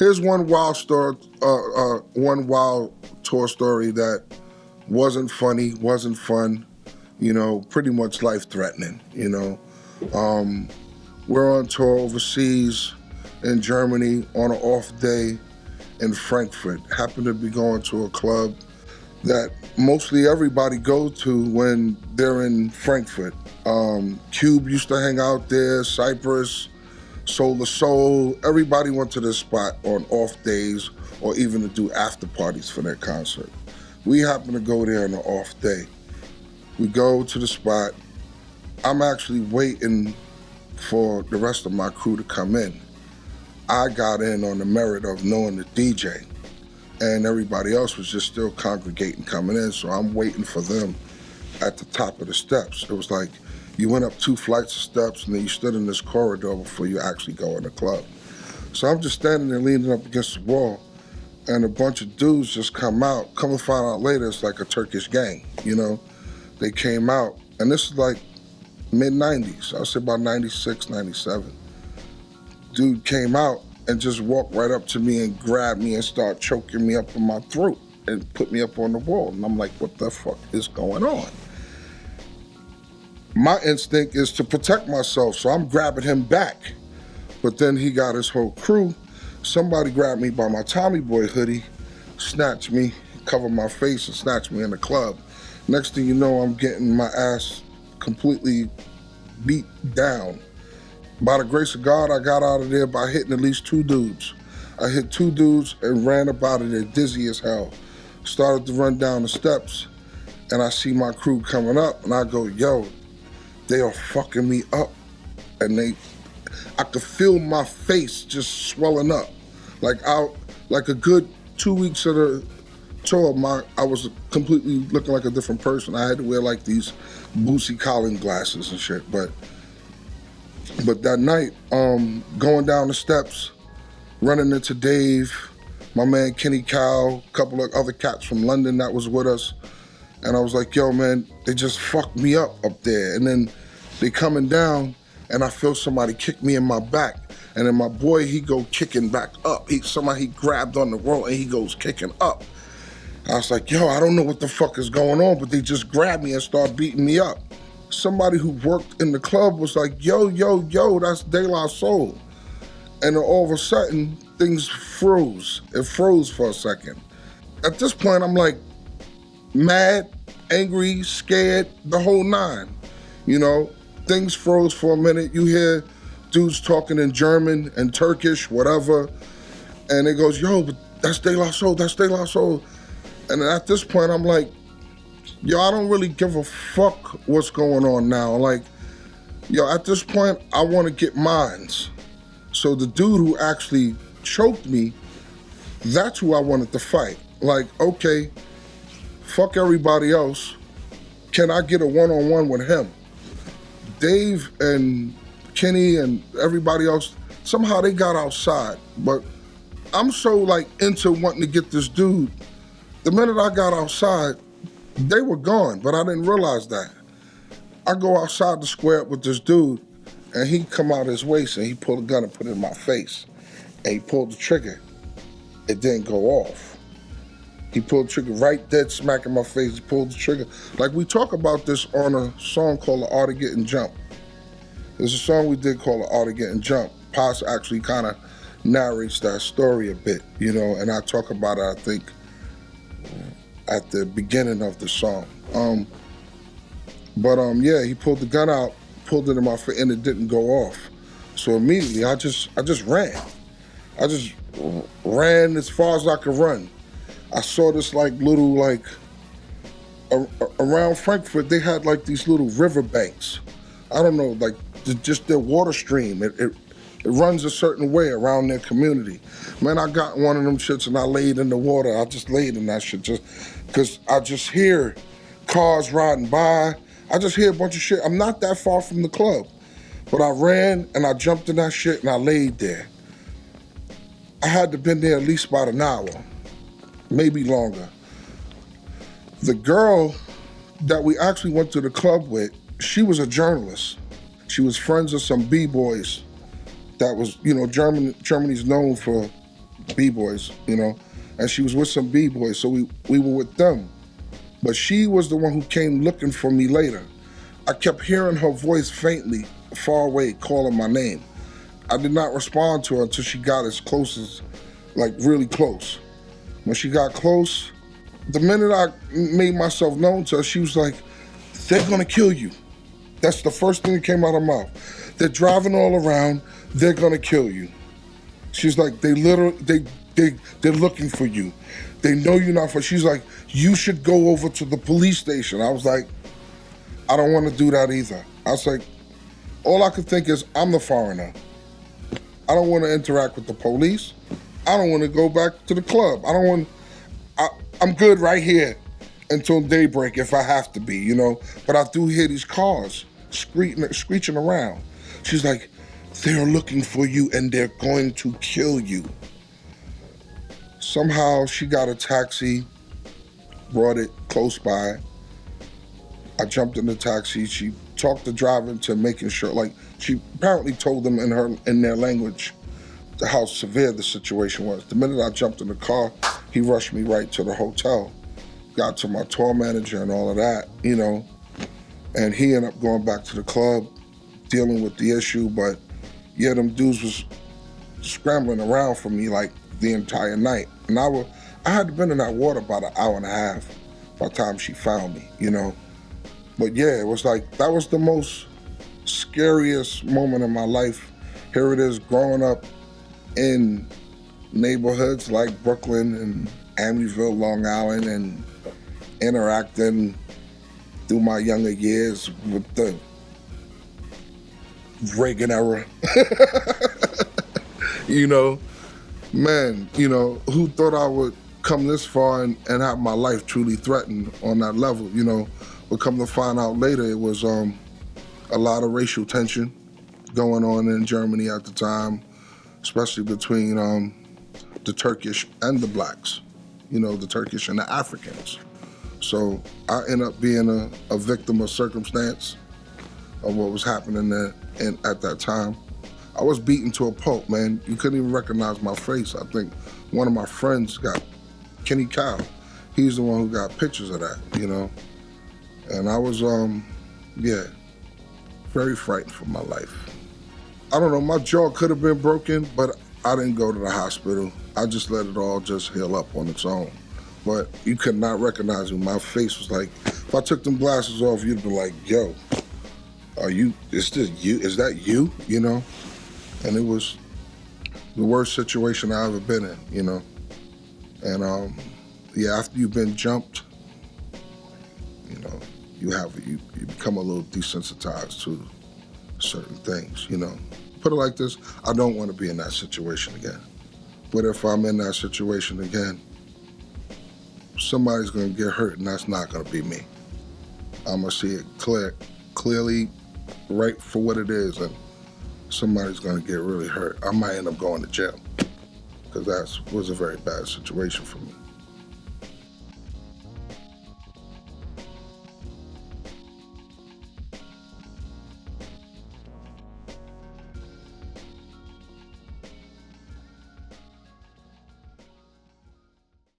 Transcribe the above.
Here's one wild story, one wild tour story that wasn't funny, wasn't fun, pretty much life-threatening, We're on tour overseas in Germany on an off day in Frankfurt. Happened to be going to a club that mostly everybody go to when they're in Frankfurt. Cube used to hang out there, Cypress, Soul to Soul. Everybody went to this spot on off days or even to do after parties for their concert. We happened to go there on an off day. We go to the spot. I'm actually waiting for the rest of my crew to come in. I got in on the merit of knowing the DJ, and everybody else was just still congregating coming in, so I'm waiting for them at the top of the steps. It was like you went up 2 flights of steps and then you stood in this corridor before you actually go in the club. So I'm just standing there leaning up against the wall, and a bunch of dudes just come out. Come to find out later, it's like a Turkish gang, They came out, and this is like mid-90s. I would say about 96, 97. Dude came out and just walked right up to me and grabbed me and started choking me up in my throat and put me up on the wall. And I'm like, what the fuck is going on? My instinct is to protect myself, so I'm grabbing him back. But then he got his whole crew. Somebody grabbed me by my Tommy Boy hoodie, snatched me, covered my face, and snatched me in the club. Next thing you know, I'm getting my ass completely beat down. By the grace of God, I got out of there by hitting at least 2 dudes. I hit 2 dudes and ran up out of there dizzy as hell. Started to run down the steps, and I see my crew coming up, and I go, yo, they are fucking me up. And I could feel my face just swelling up. Like a good 2 weeks of the tour, I was completely looking like a different person. I had to wear like these Bootsy Collins glasses and shit, But that night, going down the steps, running into Dave, my man Kenny Cow, a couple of other cats from London that was with us. And I was like, yo, man, they just fucked me up there. And then they coming down, and I feel somebody kick me in my back. And then my boy, he go kicking back up. He grabbed on the rope, and he goes kicking up. I was like, yo, I don't know what the fuck is going on, but they just grabbed me and started beating me up. Somebody who worked in the club was like, yo, that's De-La-Soul. And then all of a sudden, things froze. It froze for a second. At this point, I'm like mad, angry, scared, the whole 9. Things froze for a minute. You hear dudes talking in German and Turkish, whatever. And it goes, yo, but that's De-La-Soul, that's De-La-Soul. And at this point, I'm like, yo, I don't really give a fuck what's going on now. Like, yo, at this point, I want to get mines. So the dude who actually choked me, that's who I wanted to fight. Like, okay, fuck everybody else. Can I get a one-on-one with him? Dave and Kenny and everybody else, somehow they got outside. But I'm so like into wanting to get this dude. The minute I got outside, they were gone, but I didn't realize that. I go outside to square up with this dude, and he come out his waist and he pulled a gun and put it in my face. And he pulled the trigger. It didn't go off. He pulled the trigger right dead smack in my face. He pulled the trigger. Like, we talk about this on a song called The Art of Getting Jumped. There's a song we did called The Art of Getting Jumped. Paz actually kind of narrates that story a bit, and I talk about it, I think, at the beginning of the song. Yeah, he pulled the gun out, pulled it in my face, and it didn't go off. So immediately, I just ran. I just ran as far as I could run. I saw this around Frankfurt, they had like these little river banks. I don't know, like just their water stream. It runs a certain way around their community. Man, I got one of them shits and I laid in the water. I just laid in that shit just because I just hear cars riding by. I just hear a bunch of shit. I'm not that far from the club, but I ran and I jumped in that shit and I laid there. I had to been there at least about an hour, maybe longer. The girl that we actually went to the club with, she was a journalist. She was friends with some B-boys that was, Germany's known for B-boys, you know, and she was with some B-boys, so we were with them. But she was the one who came looking for me later. I kept hearing her voice faintly, far away, calling my name. I did not respond to her until she got as close as, like, really close. When she got close, the minute I made myself known to her, she was like, "They're gonna kill you." That's the first thing that came out of her mouth. "They're driving all around, they're gonna kill you." She's like, they're looking for you. They know you're not for. She's like, "You should go over to the police station." I was like, I don't want to do that either. I was like, all I could think is, I'm the foreigner. I don't want to interact with the police. I don't want to go back to the club. I'm good right here until daybreak if I have to be, you know? But I do hear these cars screeching around. She's like, "They're looking for you and they're going to kill you." Somehow she got a taxi, brought it close by. I jumped in the taxi. She talked the driver into making sure, like, she apparently told them in their language how severe the situation was. The minute I jumped in the car, he rushed me right to the hotel. Got to my tour manager and all of that, you know, and he ended up going back to the club, dealing with the issue. But yeah, them dudes was scrambling around for me like the entire night. And I had been in that water about an hour and a half by the time she found me, you know. But yeah, it was like, that was the most scariest moment in my life. Here it is, growing up in neighborhoods like Brooklyn and Amityville, Long Island, and interacting through my younger years with the Reagan era. You know, man, you know, who thought I would come this far and have my life truly threatened on that level, you know? But come to find out later, it was a lot of racial tension going on in Germany at the time, especially between the Turkish and the blacks, you know, the Turkish and the Africans. So I ended up being a victim of circumstance of what was happening there at that time. I was beaten to a pulp, man. You couldn't even recognize my face. I think one of my friends got, Kenny Kyle, he's the one who got pictures of that, you know? And I was, yeah, very frightened for my life. I don't know, my jaw could have been broken, but I didn't go to the hospital. I just let it all just heal up on its own. But you could not recognize me. My face was like, if I took them glasses off, you'd be like, "Yo, is that you?" You know? And it was the worst situation I ever been in, you know? And yeah, after you've been jumped, you know, you become a little desensitized to certain things, you know? Put it like this, I don't want to be in that situation again. But if I'm in that situation again, somebody's gonna get hurt, and that's not gonna be me. I'm gonna see it clearly, right for what it is, and somebody's gonna get really hurt. I might end up going to jail, because that was a very bad situation for me.